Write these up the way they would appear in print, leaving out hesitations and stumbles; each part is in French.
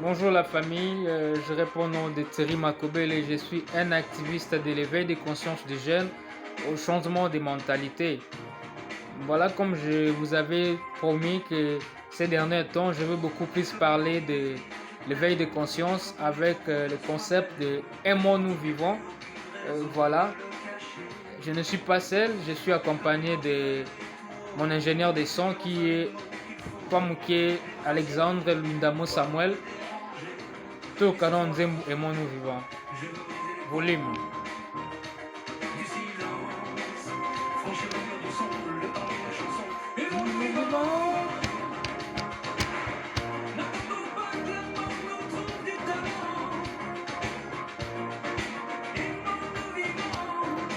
Bonjour la famille, je réponds au nom de Thierry Makobel et je suis un activiste de l'éveil des consciences des jeunes au changement des mentalités. Voilà, comme je vous avais promis que ces derniers temps, je veux beaucoup plus parler de l'éveil des consciences avec le concept de aimons-nous vivants. Voilà, je ne suis pas seul, je suis accompagné de mon ingénieur de son qui est Pamouké Alexandre Lundamo Samuel. Tout canon aimons-nous vivants. Volume.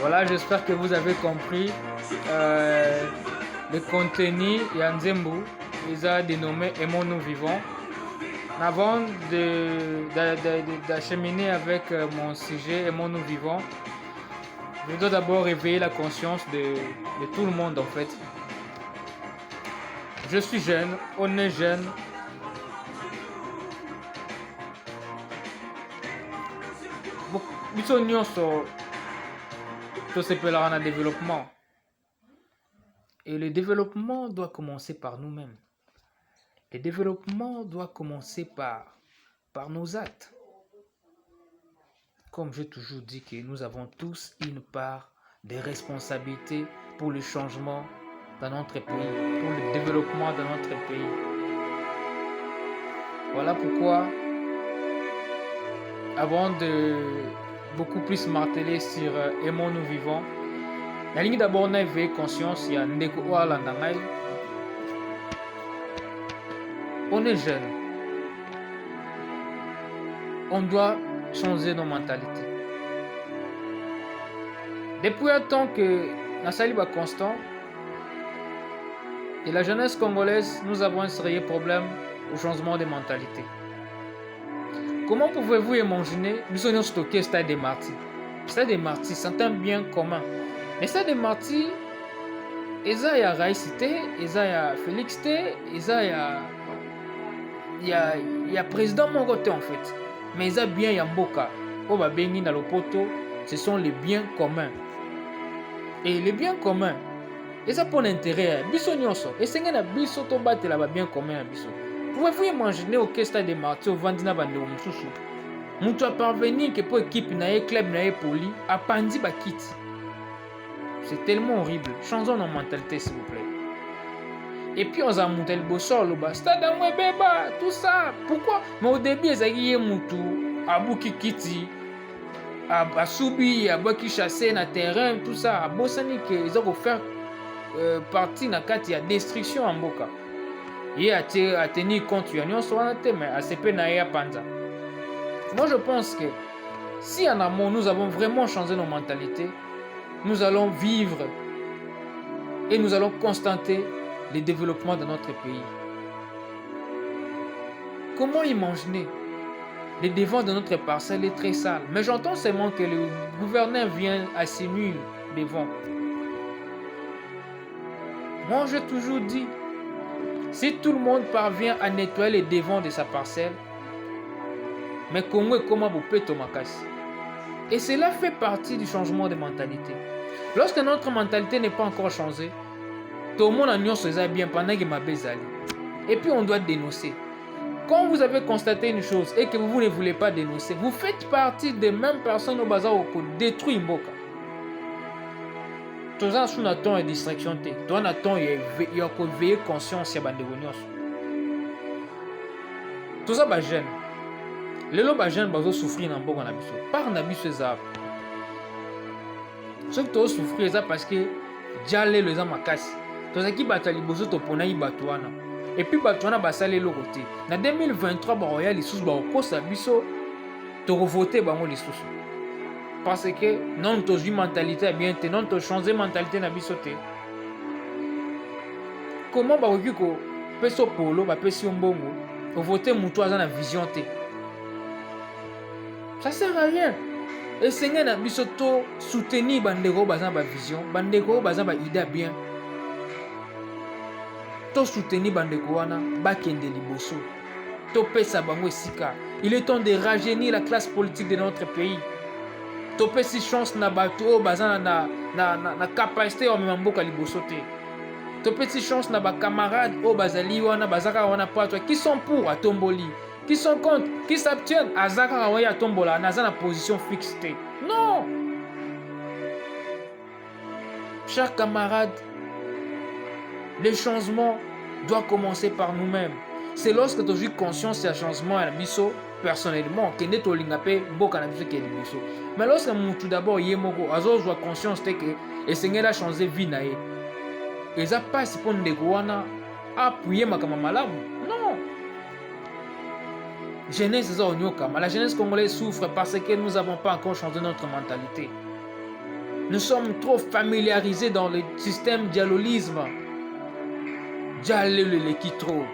Voilà, j'espère que vous avez compris le contenu Yanzembu. Ils ont dénommé Aimons-nous vivants. Avant d'acheminer avec mon sujet Aimons-nous vivants, je dois d'abord réveiller la conscience de tout le monde en fait. Je suis jeune, on est jeune. Biso nyonso tosepelaka na développement. Et le développement doit commencer par nous-mêmes. Le développement doit commencer par nos actes. Comme j'ai toujours dit que nous avons tous une part de responsabilité pour le changement dans notre pays, pour le développement de notre pays. Voilà pourquoi, avant de beaucoup plus marteler sur aimons-nous vivants, la ligne d'abord n'a éveillé conscience, il y a Ndeko Oalandangai. On est jeune. On doit changer nos mentalités. Depuis un temps que Nassaliba constant et la jeunesse congolaise, nous avons un sérieux problème au changement de mentalité. Comment pouvez-vous imaginer, nous sommes stockés stade des martyrs. Stade des martyrs, c'est un bien commun. Mais stade des martyrs, il y a Raïcité, il y a Félix, il y a président Mongote en fait. Mais il y a bien Yamboka. Oba Bengi na Lopoto, ce sont les biens communs. Et les biens communs, et ça pour l'intérêt, biso nyonso, et c'est na biso to battre là bien commun biso. Pouvez-vous imaginer au stade des martyrs au Vandina bande mususu? Mutu a parvenir que pour équipe na ye club na ye poli a pandi ba kit. C'est tellement horrible. Changeons nos mentalités s'il vous plaît. Et puis on a monté le bossor le bas. Stade à moi bébé, tout ça. Pourquoi? Mais au début ils avaient mutu a bouki kiti. A subi, a baki chasser na terrain, tout ça. A bossani que ils ont faire partie na kati ya destruction en boka. Et a tenir compte union soit mais a CP na ya panza. Moi je pense que si en amont nous avons vraiment changé nos mentalités, nous allons vivre et nous allons constater le développement de notre pays. Comment imaginer? Le devant de notre parcelle est très sale. Mais j'entends seulement que le gouverneur vient assainir devant. Moi, j'ai toujours dit, si tout le monde parvient à nettoyer les devants de sa parcelle, mais Congo est comme Abopeto Makasi. Et cela fait partie du changement de mentalité. Lorsque notre mentalité n'est pas encore changée, tout le monde a bien pendant que ma bezali. Et puis on doit dénoncer. Quand vous avez constaté une chose et que vous ne voulez pas dénoncer, vous faites partie des mêmes personnes au bazar pour détruire Mboka. Tout ça, sous ton et distraction, toi, Nathan, il y a veiller conscience à Bandegonios. Tout ça, bah, jeune. Les lots, bah, jeune, bah, souffrir dans Mboka Nabiso. Par Nabiso, ça. Ce que tu as souffert, c'est parce que Djalé, les gens, ma casse. Tout ça qui bat les bosos, tu as eu Batouana. Et puis Batouana va saler le côté. En 2023, Royal les sous Baokosa biso te revoter bango les sous. Parce que non to une mentalité bien te non to changer mentalité na biso te. Comment ba ko peso polo ba pesi mbongo voter mutu aza na vision te. Ça sert à rien. Et c'est na biso to soutenir bandeko baza ba vision, bandeko baza ba idée bien. To soutenir bandeko wana bakende liboso. topesa bango esika. Il est temps de rajeunir la classe politique de notre pays. Topesi chance na bato oyo baza na capacité ya komema mboka liboso te. Topesi chance na bacamarade oyo bazali wana baza kaka wana patwa qui sont pour atomboli, qui sont contre, qui s'abstiennent aza kaka oyo atombola naza na position fixe te. Non. Chers camarades, le changement doit commencer par nous-mêmes. C'est lorsque tu as conscience du changement à la biso personnellement que tu as mboka na biso ke liboso. Mais lorsque tout d'abord yemoko azo conscience que et Seigneur a changé vie na ye. Eza pas si pour ndeko wana appuyer makama malamu. Non. Jeunesse eza onyokama. La jeunesse congolaise souffre parce que nous n'avons pas encore changé notre mentalité. Nous sommes trop familiarisés dans le système dialolisme. Dialele qui trop.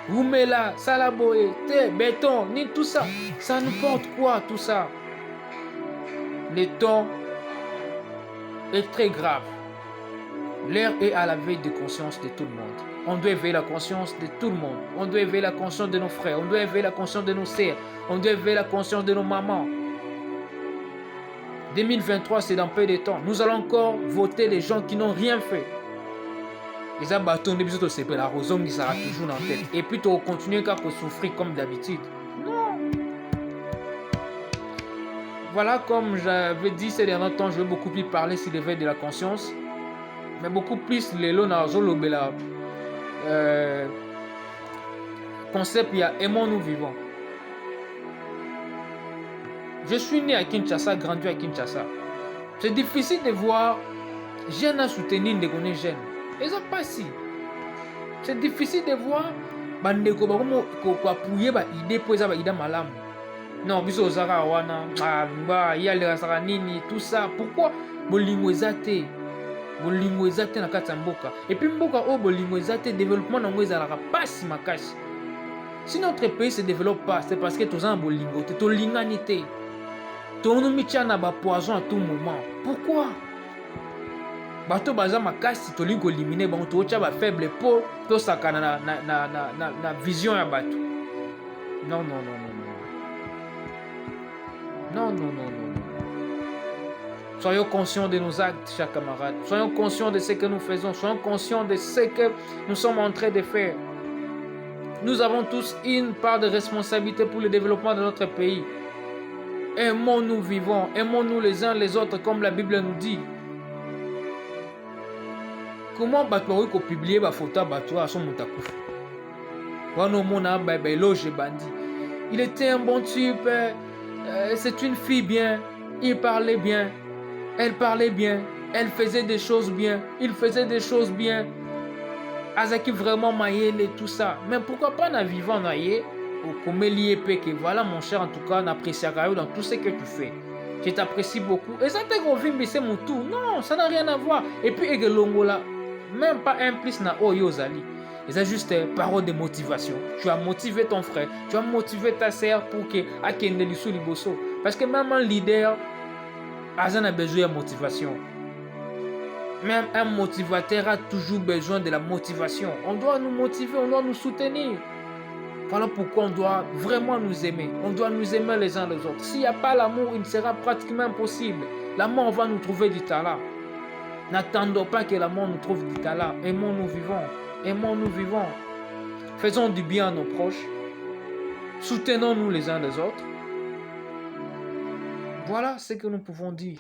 Roumela, Salaboé, thé, béton, ni tout ça. Ça nous porte quoi tout ça? Le temps est très grave. L'heure est à la veille de conscience de tout le monde. On doit éveiller la conscience de tout le monde. On doit éveiller la conscience de nos frères. On doit éveiller la conscience de nos sœurs. On doit éveiller la conscience de nos mamans. 2023, c'est dans peu de temps. Nous allons encore voter les gens qui n'ont rien fait. Les abattons de bisous, c'est la raison qui sera toujours dans la tête. Et puis, tu vas continuer à souffrir comme d'habitude. Non. Voilà, comme j'avais dit ces derniers temps, je vais beaucoup plus parler sur l'éveil de la conscience. Mais beaucoup plus, les lots dans le concept, il y a aimons-nous vivants. Je suis né à Kinshasa, grandi à Kinshasa. C'est difficile de voir jeunes à soutenir des jeunes. Et ça passe. C'est difficile de voir bandeko bakomo ko appuyer ba idée pour ça ba idée malamu. Non, biso zara wana ba ya le sara nini tout ça. Pourquoi bolingo ezate? Bolingo ezate na kati mboka. Et puis mboka o bolingo ezate développement nango ezalaka passe makasi. Si notre pays se développe pas, c'est parce que tous en bolingo, to linganité. To nous michana ba poison à tout moment. Pourquoi? Bato baza makasi to lingo éliminer ba to cha ba faible po to sakana na vision ya bato. Non. Soyons conscients de nos actes, chers camarades. Soyons conscients de ce que nous faisons. Soyons conscients de ce que nous sommes en train de faire. Nous avons tous une part de responsabilité pour le développement de notre pays. Aimons-nous vivants. Aimons-nous les uns les autres comme la Bible nous dit. Comment bato ko publier ba photo bato à son mutakufu? Wano mona ba loge bandi. Il était un bon type. C'est une fille bien. Il parlait bien. Elle parlait bien. Elle faisait des choses bien. Il faisait des choses bien. Azaki vraiment maïel et tout ça. Mais pourquoi pas na vivant naïe ou comme lié que voilà mon cher en tout cas n'apprécie dans tout ce que tu fais. Je t'apprécie beaucoup. Et ça te revient mais c'est mon tour. Non, ça n'a rien à voir. Et puis Egelongola, même pas un plus na oyozali. Et c'est juste parole de motivation. Tu as motivé ton frère, tu as motivé ta sœur pour que akende lisu liboso. Parce que même un leader a besoin de motivation. Même un motivateur a toujours besoin de la motivation. On doit nous motiver, on doit nous soutenir. Voilà pourquoi on doit vraiment nous aimer. On doit nous aimer les uns les autres. S'il n'y a pas l'amour, il sera pratiquement impossible. L'amour va nous trouver du talent. N'attendons pas que l'amour nous trouve du talent. Aimons-nous vivants. Aimons-nous vivants. Faisons du bien à nos proches. Soutenons-nous les uns les autres. Voilà ce que nous pouvons dire.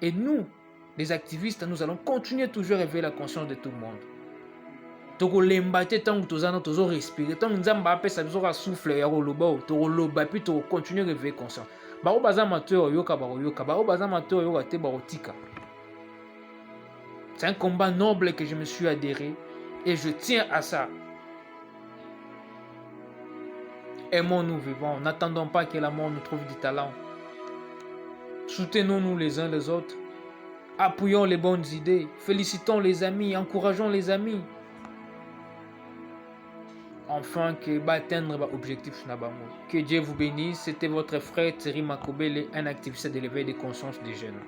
Et nous, les activistes, nous allons continuer toujours à éveiller la conscience de tout le monde. Toko lembate tant que tozana tozo respirer tant nzamba apesa biso ka souffle ya koloba toko loba puis toko continuer à éveiller conscience. Bao baza mateur yoka bao yoka bao baza mateur yoka te bao tika. C'est un combat noble que je me suis adhéré et je tiens à ça. Aimons-nous vivants, n'attendons pas que la mort nous trouve du talent. Soutenons-nous les uns les autres. Appuyons les bonnes idées. Félicitons les amis, encourageons les amis. Enfin, que va atteindre l'objectif. Que Dieu vous bénisse. C'était votre frère Thierry Makobele, un activiste de l'éveil de conscience des jeunes.